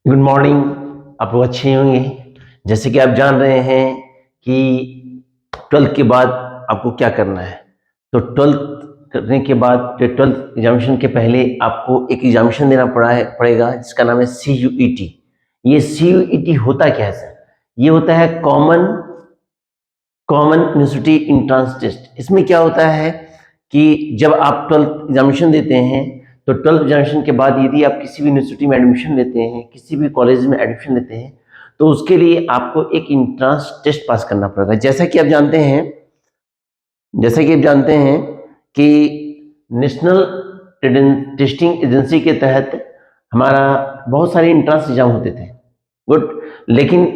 Good morning. आप लोग अच्छे होंगे। जैसे कि आप जान रहे हैं कि 12th के बाद आपको क्या करना है। तो 12th करने के बाद 12th एग्जामिनेशन के पहले आपको एक एग्जामिनेशन देना पड़ेगा जिसका नाम है CUET। ये CUET होता क्या है सर? ये होता है कॉमन यूनिवर्सिटी इंट्रांस टेस्ट। इसमें क्या होता है कि जब आप 12th एग्जामिनेशन देते हैं तो 12th एग्जामिनेशन के बाद यदि आप किसी भी यूनिवर्सिटी में एडमिशन लेते हैं, किसी भी कॉलेज में एडमिशन लेते हैं, तो उसके लिए आपको एक इंट्रांस टेस्ट पास करना पड़ेगा। जैसा कि आप जानते हैं कि नेशनल टेस्टिंग एजेंसी के तहत हमारा बहुत सारे इंट्रांस एग्जाम होते थे। गुड। लेकिन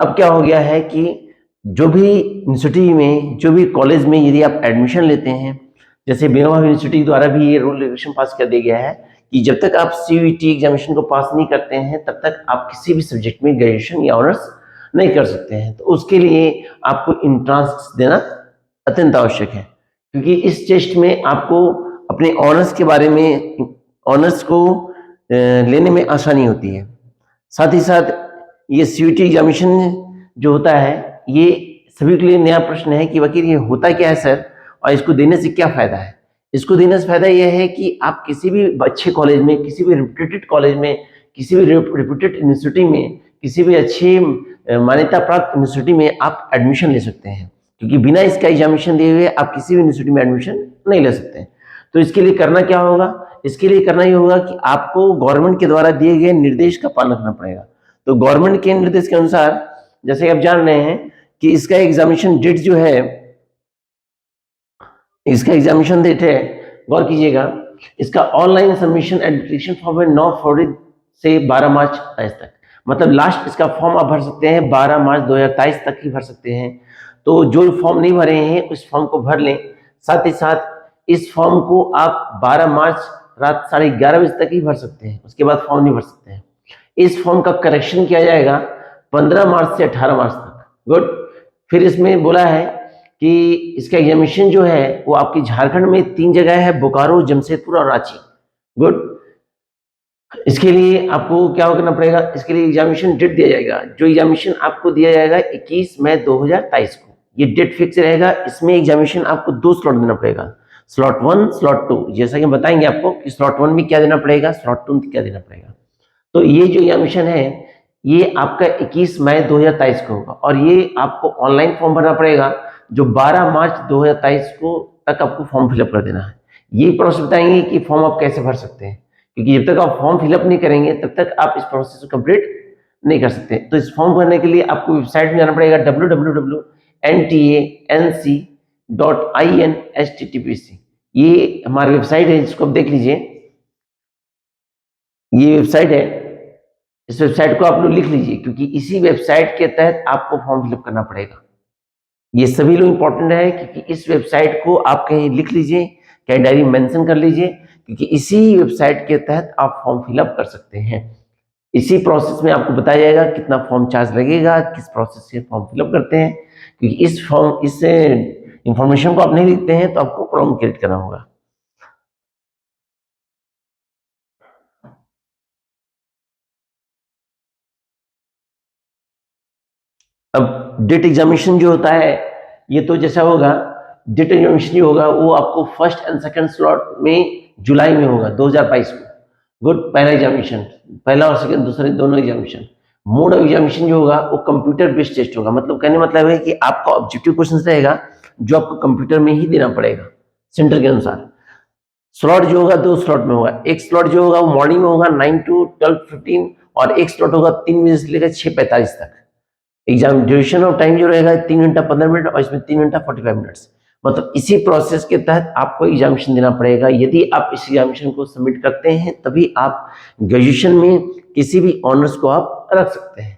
अब क्या हो गया है कि जो भी यूनिवर्सिटी में, जो भी कॉलेज में यदि आप एडमिशन लेते हैं, जैसे विनोबा यूनिवर्सिटी द्वारा भी ये रूल रेगुलेशन पास कर दिया गया है कि जब तक आप CUET एग्जामिनेशन को पास नहीं करते हैं तब तक आप किसी भी सब्जेक्ट में ग्रेजुएशन या ऑनर्स नहीं कर सकते हैं। तो उसके लिए आपको इंट्रांस देना अत्यंत आवश्यक है, क्योंकि इस टेस्ट में आपको अपने ऑनर्स के बारे में, ऑनर्स को लेने में आसानी होती है। साथ ही साथ ये CUET एग्जामिनेशन जो होता है, ये सभी के लिए नया प्रश्न है कि वकील ये होता क्या है सर, और इसको देने से क्या फायदा है। इसको देने से फायदा यह है कि आप किसी भी अच्छे कॉलेज में, किसी भी रेप्यूटेड कॉलेज में, किसी भी रेप्यूटेड यूनिवर्सिटी में, किसी भी अच्छी मान्यता प्राप्त यूनिवर्सिटी में आप एडमिशन ले सकते हैं, क्योंकि बिना इसका एग्जामिनेशन दिए हुए आप किसी भी यूनिवर्सिटी में एडमिशन नहीं ले सकते हैं। तो इसके लिए करना क्या होगा? इसके लिए करना ही होगा कि आपको गवर्नमेंट के द्वारा दिए गए निर्देश का पालन करना पड़ेगा। तो गवर्नमेंट के निर्देश के अनुसार, जैसे आप जान रहे हैं कि इसका एग्जामिनेशन डेट जो है, इसका एग्जामिनेशन डेट है, गौर कीजिएगा, इसका ऑनलाइन सबमिशन एप्लीकेशन फॉर्म है 9 फरवरी से 12 मार्च 23 तक। मतलब लास्ट इसका फॉर्म आप भर सकते हैं 12 मार्च 2023 तक ही भर सकते हैं। तो जो फॉर्म नहीं भरे हैं उस फॉर्म को भर लें। साथ ही साथ इस फॉर्म को आप 12 मार्च रात 11:30 बजे तक ही भर सकते हैं, उसके बाद फॉर्म नहीं भर सकते हैं। इस फॉर्म का करेक्शन किया जाएगा 15 मार्च से 18 मार्च तक। गुड। फिर इसमें बोला है कि इसका एग्जामिनेशन जो है वो आपकी झारखंड में 3 जगह है, बोकारो, जमशेदपुर और रांची। गुड। इसके लिए आपको क्या करना पड़ेगा? इसके लिए एग्जामिनेशन डेट दिया जाएगा। जो एग्जामिनेशन आपको दिया जाएगा 21 मई 2023 को, ये डेट फिक्स रहेगा। इसमें एग्जामिनेशन आपको 2 स्लॉट देना पड़ेगा, स्लॉट 1, स्लॉट 2। जैसा कि हम बताएंगे आपको कि स्लॉट 1 में क्या देना पड़ेगा, स्लॉट 2 में क्या देना पड़ेगा। तो ये जो एग्जामिनेशन है ये आपका 21 मई 2023 को होगा, और ये आपको ऑनलाइन फॉर्म भरना पड़ेगा, जो 12 मार्च 2023 को तक आपको फॉर्म फिलअप कर देना है। ये प्रोसेस बताएंगे कि फॉर्म आप कैसे भर सकते हैं, क्योंकि जब तक आप फॉर्म फिलअप नहीं करेंगे तब तक आप इस प्रोसेस को कंप्लीट नहीं कर सकते। तो इस फॉर्म भरने के लिए आपको वेबसाइट में जाना पड़ेगा www.nta.in/httpc। ये हमारी वेबसाइट है, जिसको आप देख लीजिए। ये वेबसाइट है, इस वेबसाइट को आप लोग लिख लीजिए, क्योंकि इसी वेबसाइट के तहत आपको फॉर्म फिलअप करना पड़ेगा। ये सभी लोग इंपॉर्टेंट है, क्योंकि इस वेबसाइट को आप कहीं लिख लीजिए, कहीं डायरी मेंशन कर लीजिए, क्योंकि इसी वेबसाइट के तहत आप फॉर्म फिलअप कर सकते हैं। इसी प्रोसेस में आपको बताया जाएगा कितना फॉर्म चार्ज लगेगा, किस प्रोसेस से फॉर्म फिलअप करते हैं, क्योंकि इस इंफॉर्मेशन को आप नहीं लिखते हैं तो आपको प्रॉब्लम क्रिएट करना होगा। अब डेट एग्जामिनेशन जो होता है, ये तो जैसा होगा, डेट एग्जामिनेशन जो होगा वो आपको फर्स्ट एंड सेकंड स्लॉट में जुलाई में होगा 2022 को। गुड। पहला एग्जामिनेशन, पहला और सेकंड, दूसरे दोनों एग्जामिनेशन। मोड ऑफ एग्जामिनेशन जो होगा वो कंप्यूटर बेस्ड टेस्ट होगा। मतलब कहने मतलब है कि आपका ऑब्जेक्टिव क्वेश्चन रहेगा जो आपको कंप्यूटर में ही देना पड़ेगा सेंटर के अनुसार। स्लॉट जो होगा 2 स्लॉट में होगा। एक स्लॉट जो होगा वो मॉर्निंग में होगा 9 to 12:15, और एक स्लॉट होगा 3 बजे से लेकर 6:45 तक। एग्जाम ड्यूरेशन ऑफ टाइम जो रहेगा 3 घंटा 15 मिनट, और इसमें 3 घंटा 45 मिनट्स। मतलब इसी प्रोसेस के तहत आपको एग्जामिनेशन देना पड़ेगा। यदि आप इस एग्जामिनेशन को सबमिट करते हैं तभी आप ग्रेजुएशन में किसी भी ऑनर्स को आप रख सकते हैं।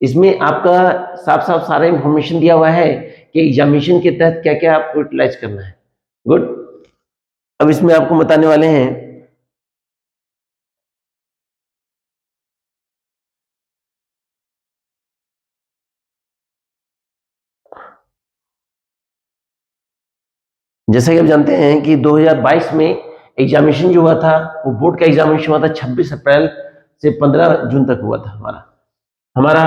इसमें आपका साफ साफ सारा इंफॉर्मेशन दिया हुआ है कि एग्जामिनेशन के तहत क्या क्या आपको यूटिलाइज करना है। गुड। अब इसमें आपको बताने वाले हैं, जैसा कि आप जानते हैं कि 2022 में एग्जामिनेशन जो हुआ था वो बोर्ड का एग्जामिनेशन हुआ था 26 अप्रैल से 15 जून तक हुआ था हमारा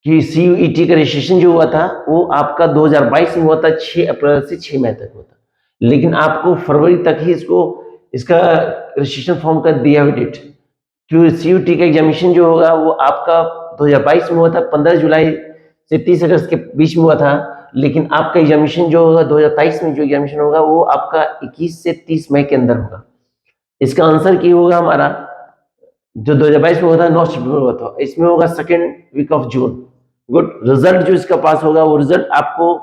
कि CUET का रजिस्ट्रेशन जो हुआ था वो आपका 2022 में हुआ था, 6 अप्रैल से 6 मई तक हुआ था, लेकिन आपको फरवरी तक ही इसका रजिस्ट्रेशन फॉर्म का दिया हुआ डेट, क्योंकि CUET का एग्जामिनेशन जो होगा वो आपका 2022 में हुआ था, 15 जुलाई से 30 अगस्त के बीच में हुआ था, लेकिन आपका एग्जामिनेशन जो होगा 2023 में जो एग्जामिनेशन होगा वो आपका 21 से 30 मई के अंदर होगा। इसका आंसर की होगा हमारा जो 2022 में हुआ था 9 सितंबर हुआ था, इसमें होगा second week of June. Good, result जो इसका पास होगा वो रिजल्ट आपको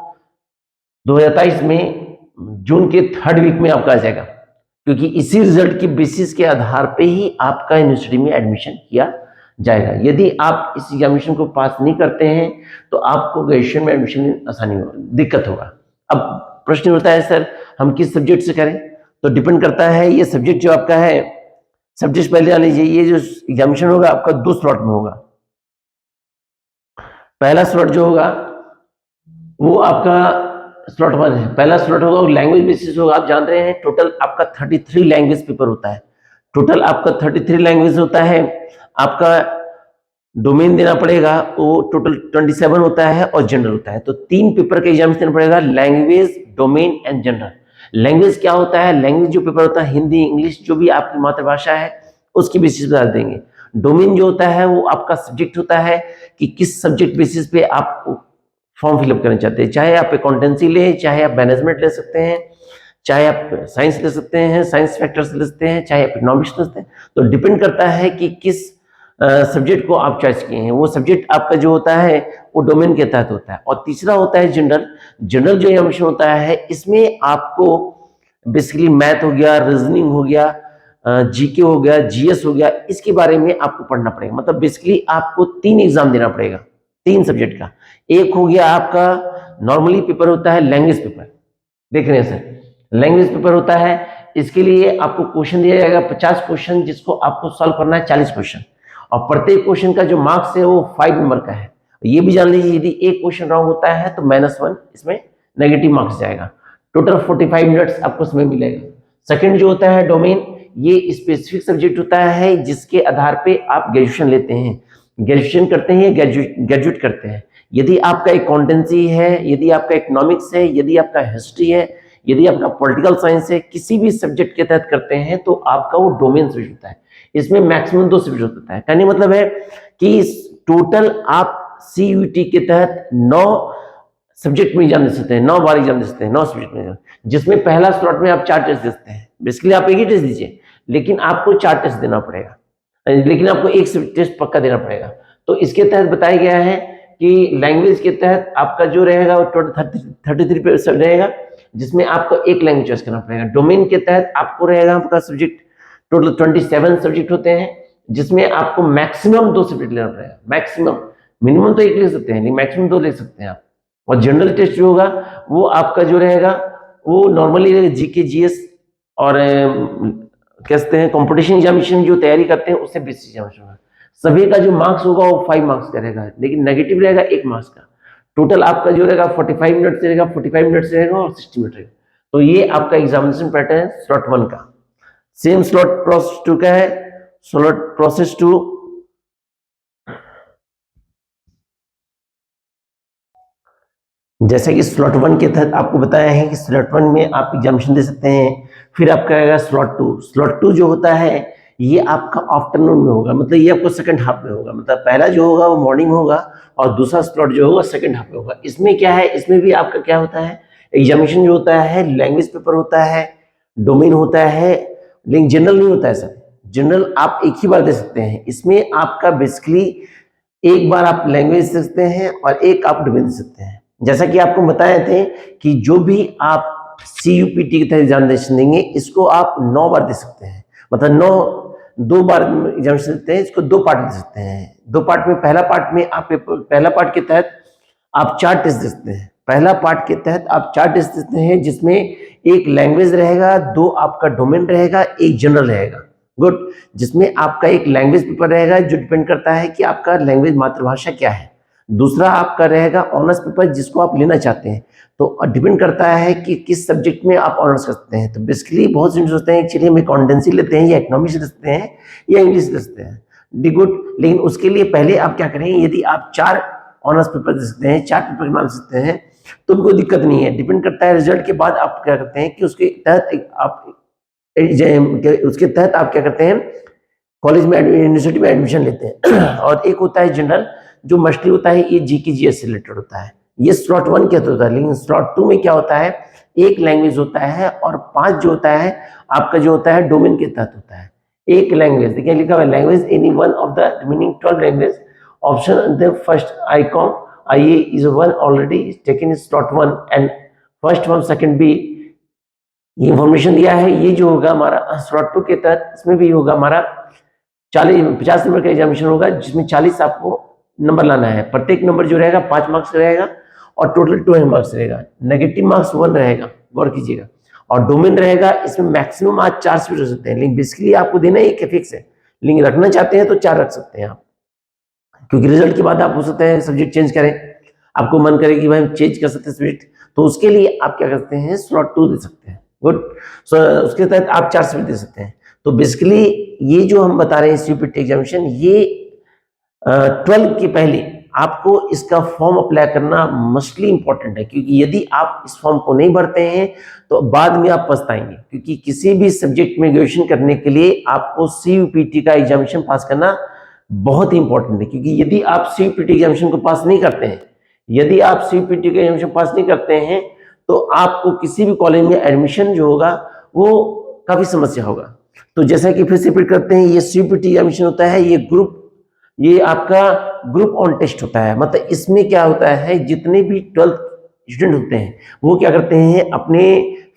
2023 में जून के 3rd वीक में आपका आ जाएगा, क्योंकि इसी रिजल्ट की बेसिस के आधार पे ही आपका यूनिवर्सिटी में एडमिशन किया जाएगा। यदि आप इस एग्जामिनेशन को पास नहीं करते हैं तो आपको ग्रेजुएशन में एडमिशन में आसानी होगा, दिक्कत होगा। अब प्रश्न होता है सर हम किस सब्जेक्ट से करें, तो डिपेंड करता है ये सब्जेक्ट जो आपका है। सब्जेक्ट पहले जान लीजिए, ये जो एग्जामिनेशन होगा आपका 2 स्लॉट में होगा। पहला स्लॉट जो होगा वो आपका स्लॉट 1 है। पहला स्लॉट होगा लैंग्वेज बेसिस होगा। आप जान रहे हैं टोटल आपका 33 लैंग्वेज पेपर होता है। टोटल आपका 33 लैंग्वेज होता है। आपका डोमेन देना पड़ेगा, वो टोटल 27 होता है और जनरल होता है। तो 3 पेपर का एग्जाम देना पड़ेगा, language, domain and general. Language क्या होता है? लैंग्वेज जो पेपर होता है हिंदी, इंग्लिश, जो भी आपकी मातृभाषा है उसकी बेसिस पे डाल देंगे। डोमेन जो होता है वो आपका सब्जेक्ट होता है कि किस सब्जेक्ट बेसिस पे आप फॉर्म फिलअप करना चाहते हैं। चाहे आप अकाउंटेंसी लें, चाहे आप मैनेजमेंट ले सकते हैं, चाहे आप साइंस ले सकते हैं, साइंस फैक्टर्स ले सकते हैं, चाहे आप इकोनॉमिक्स ले सकते हैं। तो डिपेंड करता है कि किस सब्जेक्ट को आप चॉइस किए हैं। वो सब्जेक्ट आपका जो होता है वो डोमेन के तहत होता है। और तीसरा होता है जनरल। जनरल जो एग्जामिनेशन होता है इसमें आपको बेसिकली मैथ हो गया, रीजनिंग हो गया, जीके हो गया, जीएस हो गया, इसके बारे में आपको पढ़ना पड़ेगा। मतलब बेसिकली आपको 3 एग्जाम देना पड़ेगा 3 सब्जेक्ट का। एक हो गया आपका नॉर्मली पेपर होता है लैंग्वेज पेपर, देख रहे हैं सर, लैंग्वेज पेपर होता है। इसके लिए आपको क्वेश्चन दिया जाएगा 50 क्वेश्चन, जिसको आपको सॉल्व करना है 40 क्वेश्चन, और प्रत्येक क्वेश्चन का जो मार्क्स है वो 5 नंबर का है। ये भी जान लीजिए यदि एक क्वेश्चन रॉन्ग होता है तो -1 इसमें नेगेटिव मार्क्स जाएगा। टोटल 45 मिनट्स आपको समय मिलेगा। सेकंड जो होता है डोमेन, ये स्पेसिफिक सब्जेक्ट होता है जिसके आधार पे आप ग्रेजुएशन लेते हैं, ग्रेजुएशन करते हैं, ग्रेजुएट करते हैं। यदि आपका अकाउंटेंसी है, यदि आपका इकोनॉमिक्स है, यदि आपका हिस्ट्री है, यदि आपका पॉलिटिकल साइंस है, किसी भी सब्जेक्ट के तहत करते हैं तो आपका वो डोमेन सब्जेक्ट होता है। इसमें मैक्सिमम 2 सब्जेक्ट होता है। कहने मतलब है कि टोटल आप CUET के तहत 9 सब्जेक्ट में एग्जाम दे सकते हैं, 9 बार एग्जाम दे सकते हैं, 9 सब्जेक्ट में, जिसमें पहला स्लॉट में आप 4 टेस्ट दे सकते हैं। बेसिकली आप एक ही टेस्ट दीजिए, लेकिन आपको 4 टेस्ट देना पड़ेगा, लेकिन आपको एक टेस्ट पक्का देना पड़ेगा। तो इसके तहत बताया गया है कि लैंग्वेज के तहत आपका जो रहेगा वो टोटल 33% रहेगा, जिसमें आपको एक लैंग्वेज चॉइस करना पड़ेगा। डोमेन के तहत आपको रहेगा आपका सब्जेक्ट टोटल 27 सब्जेक्ट होते हैं, जिसमें आपको मैक्सिमम 2 सब्जेक्ट लेना पड़ेगा। मैक्सिमम, मिनिमम तो 1 ले सकते हैं, लेकिन मैक्सिमम 2 ले सकते हैं आप। और जनरल टेस्ट जो होगा वो आपका जो रहेगा वो नॉर्मली रहेगा जीके, जीएस और कहते हैं कंपटीशन एग्जामिनेशन जो तैयारी करते हैं उससे बेसिस एग्जामिनेशन होगा। सभी का जो मार्क्स होगा वो 5 मार्क्स का रहेगा, लेकिन नेगेटिव रहेगा 1 मार्क्स का। टोटल आपका जो रहेगा 45 मिनट से रहेगा, 45 मिनट से रहेगा और 60 मिनट रहेगा। तो ये आपका एग्जामिनेशन पैटर्न है स्लॉट 1 का। सेम स्लॉट प्रोसेस 2 का है। स्लॉट प्रोसेस 2 जैसा कि स्लॉट 1 के तहत आपको बताया है कि स्लॉट 1 में आप एग्जामिनेशन दे सकते हैं। फिर आपका आएगा स्लॉट 2। स्लॉट 2 जो होता है ये आपका आफ्टरनून में होगा, मतलब ये आपको सेकंड हाफ में होगा। मतलब पहला जो होगा वो मॉर्निंग में होगा और दूसरा स्लॉट जो होगा सेकंड हाफ में होगा। इसमें क्या है, इसमें भी आपका क्या होता है, एग्जामिनेशन जो होता है लैंग्वेज पेपर होता है, डोमेन होता है, लेकिन जनरल नहीं होता है सर। जनरल आप एक ही बार दे सकते हैं। इसमें आपका बेसिकली एक बार आप लैंग्वेज दे सकते हैं और एक आप डोमेन दे सकते हैं। जैसा कि आपको बताए थे कि जो भी आप CUPT के तहत एग्जामिनेशन देंगे इसको आप 9 बार दे सकते हैं। मतलब 2 बार एग्जामिनेशन देते हैं, इसको 2 पार्ट दे सकते हैं। 2 पार्ट में पहला पार्ट में आप पहला पार्ट के तहत आप 4 टेस्ट दे सकते हैं। पहला पार्ट के तहत आप 4 टेस्ट देते हैं, जिसमें एक लैंग्वेज रहेगा, 2 आपका डोमेन रहेगा, एक जनरल रहेगा। गुड, जिसमें आपका एक लैंग्वेज पेपर रहेगा जो डिपेंड करता है कि आपका लैंग्वेज मातृभाषा क्या है। दूसरा आपका रहेगा ऑनर्स पेपर जिसको आप लेना चाहते हैं। तो डिपेंड करता है कि किस सब्जेक्ट में आप ऑनर्स करते हैं। तो बेसिकली बहुत से सोचते हैं चलिए हम अकाउंटेंसी लेते हैं या इकोनॉमिक्स लेते हैं या इंग्लिश लेते हैं। D good. लेकिन उसके लिए पहले आप क्या करें, यदि आप 4 ऑनर्स पेपर दे सकते हैं, 4 पेपर के नाम सकते हैं, तो कोई दिक्कत नहीं है। डिपेंड करता है रिजल्ट के बाद आप क्या करते हैं कि उसके तहत आप क्या करते हैं, कॉलेज में यूनिवर्सिटी में एडमिशन लेते हैं। और एक होता है जनरल, जो मोस्टली होता है ये जीके जीएस से रिलेटेड होता है, ये स्लॉट 1 के होता है। लेकिन स्लॉट 2 में क्या होता है, एक लैंग्वेज होता है और 5 जो होता है आपका जो होता है डोमेन के तहत होता है। एक लैंग्वेज, देखिए लिखा हुआ है language any one of the remaining 12 language, option the first I com IA is one already taken in slot 1 and first from second B. ये इंफॉर्मेशन दिया है। ये जो होगा हमारा स्लॉट 2 के तहत, इसमें भी होगा हमारा 50 नंबर का एग्जामिनेशन होगा, जिसमें 40 आपको नंबर लाना है। प्रत्येक नंबर जो रहेगा 5 मार्क्स रहेगा और टोटल 2 मार्क्स रहेगा। नेगेटिव मार्क्स 1 रहेगा, गौर कीजिएगा। और डोमेन रहेगा, इसमें मैक्सिमम आज 4 से भी रख सकते हैं, लेकिन बेसिकली आपको देना एक फिक्स है, लेकिन रखना चाहते हैं तो 4 रख सकते हैं आप, क्योंकि रिजल्ट के बाद आप हो सकते हैं सब्जेक्ट चेंज करें, आपको मन करे कि भाई हम चेंज कर सकते हैं सब्जेक्ट, तो उसके लिए आप क्या करते हैं, स्लॉट 2 दे सकते हैं। गुड। सो उसके तहत आप 4 से भी दे सकते हैं। तो बेसिकली ये जो हम बता रहे हैं सीयूपीटी एग्जामिनेशन, ये 12 के पहले आपको इसका फॉर्म अप्लाई करना मस्टली इंपॉर्टेंट है, क्योंकि यदि आप इस फॉर्म को नहीं भरते हैं तो बाद में आप पछताएंगे। क्योंकि किसी भी सब्जेक्ट में ग्रेजुएशन करने के लिए आपको सीयूपीटी का एग्जामिनेशन पास करना बहुत ही इंपॉर्टेंट है। क्योंकि यदि आप सीयूपीटी एग्जामिनेशन को पास नहीं करते हैं, यदि आप सीयूपीटी का एग्जामिनेशन पास नहीं करते हैं, तो आपको किसी भी कॉलेज में एडमिशन जो होगा वो काफी समस्या होगा। तो जैसा कि फिर से रिपीट करते हैं, ये सीयूपीटी एग्जामिनेशन होता है, ये आपका ग्रुप ऑन टेस्ट होता है। मतलब इसमें क्या होता है, जितने भी 12th स्टूडेंट होते हैं वो क्या करते हैं, अपने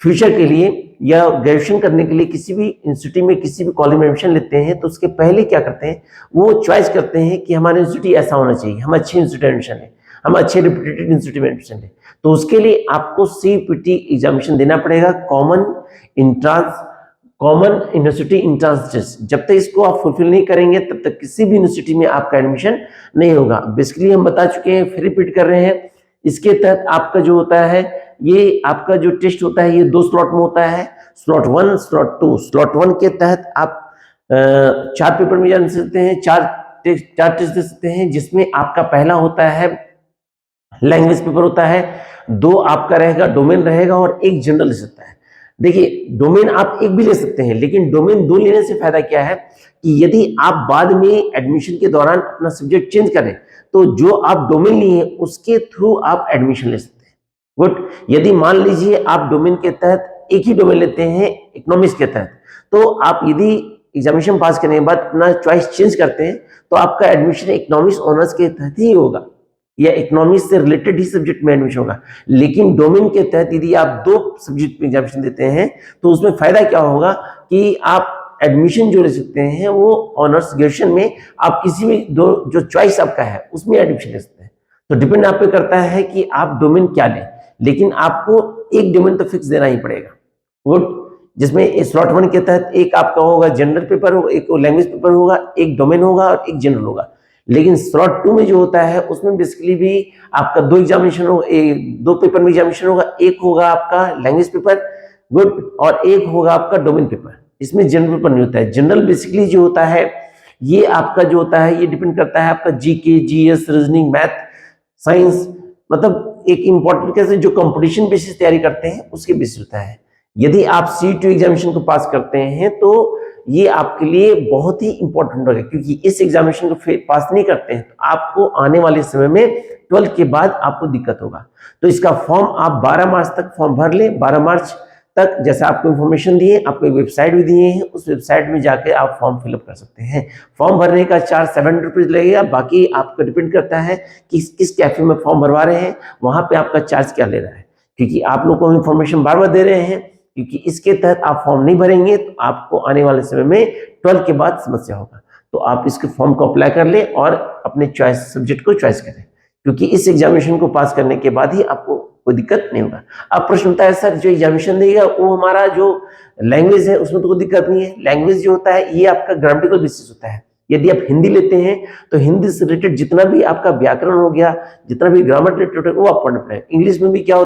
फ्यूचर के लिए या ग्रेजुएशन करने के लिए किसी भी इंस्टीट्यूट में, किसी भी कॉलेज में एडमिशन लेते हैं, तो उसके पहले क्या करते हैं, वो चॉइस करते हैं कि हमारा इंस्टीट्यूट ऐसा होना चाहिए, हम अच्छे इंस्टीट्यूट में एडमिशन लें, हम अच्छे रिप्यूटेड इंस्टीट्यूट में एडमिशन लें। तो उसके लिए आपको सीयूपीटी एग्जामिनेशन देना पड़ेगा, कॉमन यूनिवर्सिटी इंट्रांस टेस्ट। जब तक इसको आप फुलफिल नहीं करेंगे तब तक किसी भी यूनिवर्सिटी में आपका एडमिशन नहीं होगा। बेसिकली हम बता चुके हैं, फिर रिपीट कर रहे हैं। इसके तहत आपका जो होता है, ये आपका जो टेस्ट होता है, ये 2 स्लॉट में होता है, स्लॉट 1, स्लॉट 2। स्लॉट 1 के तहत आप 4 पेपर में जा सकते हैं, 4 टेस्ट दे सकते हैं, जिसमें आपका पहला होता है लैंग्वेज पेपर होता है, 2 आपका रहेगा डोमेन रहेगा और 1 जनरल ले सकता है। देखिए डोमेन आप 1 भी ले सकते हैं, लेकिन डोमेन 2 लेने से फायदा क्या है कि यदि आप बाद में एडमिशन के दौरान अपना सब्जेक्ट चेंज करें, तो जो आप डोमेन लिए उसके थ्रू आप एडमिशन ले सकते हैं। गुड। यदि मान लीजिए आप डोमेन के तहत एक ही डोमेन लेते हैं इकोनॉमिक्स के तहत, तो आप यदि एग्जामिनेशन पास करने के बाद अपना चॉइस चेंज करते हैं, तो आपका एडमिशन इकोनॉमिक्स ऑनर्स के तहत ही होगा या इकोनॉमिक्स से रिलेटेड ही सब्जेक्ट में एडमिशन होगा। लेकिन डोमेन के तहत यदि आप 2 सब्जेक्ट में एग्जामिनेशन देते हैं, तो उसमें फायदा क्या होगा कि आप एडमिशन जो ले सकते हैं वो ऑनर्स ग्रेजुएशन में आप किसी भी 2 जो चॉइस आपका है उसमें एडमिशन ले सकते हैं। तो डिपेंड आप पे करता है कि आप डोमेन क्या लें, लेकिन आपको एक डोमेन तो फिक्स देना ही पड़ेगा। गुड। जिसमें स्लॉट 1 के तहत एक आपका होगा जनरल पेपर, एक लैंग्वेज पेपर होगा, एक डोमेन होगा और एक जनरल होगा। लेकिन स्लॉट 2 में जो होता है उसमें बेसिकली भी आपका 2 एग्जामिनेशन होगा, 2 पेपर में एग्जामिनेशन होगा, एक होगा आपका लैंग्वेज पेपर, गुड, और एक होगा आपका डोमेन पेपर। इसमें जनरल पेपर नहीं होता है। जनरल बेसिकली जो होता है, ये आपका जो होता है, ये डिपेंड करता है आपका GK, GS, reasoning, math, science, मतलब एक इंपॉर्टेंट कैसे जो कंपटीशन बेसिस तैयारी करते हैं उसके बेसिस होता है। यदि आप C2 एग्जामिनेशन को पास करते हैं तो ये आपके लिए बहुत ही इंपॉर्टेंट होगा, क्योंकि इस एग्जामिनेशन को पास नहीं करते हैं तो आपको आने वाले समय में 12 के बाद आपको दिक्कत होगा। तो इसका फॉर्म आप 12 मार्च तक फॉर्म भर लें। 12 मार्च तक जैसे आपको इन्फॉर्मेशन दिए, आपको एक वेबसाइट भी दिए हैं, उस वेबसाइट में जाके आप फॉर्म फिलअप कर सकते हैं। फॉर्म भरने का चार्ज 700 रुपीज लगेगा। बाकी आपको डिपेंड करता है कि किस कैफे में फॉर्म भरवा रहे हैं, वहां पे आपका चार्ज क्या ले रहा है, क्योंकि आप लोग को इन्फॉर्मेशन बार बार दे रहे हैं, क्योंकि इसके तहत आप फॉर्म नहीं भरेंगे तो आपको आने वाले समय में 12 के बाद समस्या होगा। तो आप इसके फॉर्म को अप्लाई कर लें और अपने चॉइस सब्जेक्ट को चॉइस करें, क्योंकि इस एग्जामिनेशन को पास करने के बाद ही आपको कोई दिक्कत नहीं होगा। अब प्रश्न होता है सर जो एग्जामिनेशन देगा वो हमारा जो लैंग्वेज है उसमें तो कोई दिक्कत नहीं है। लैंग्वेज जो होता है ये आपका ग्रामेटिकल बेसिस होता है। यदि आप हिंदी लेते हैं तो हिंदी से रिलेटेड जितना भी आपका व्याकरण हो गया, जितना भी ग्रामर रिलेटेड है वो आप पढ़ना पड़ेगा। इंग्लिश में भी क्या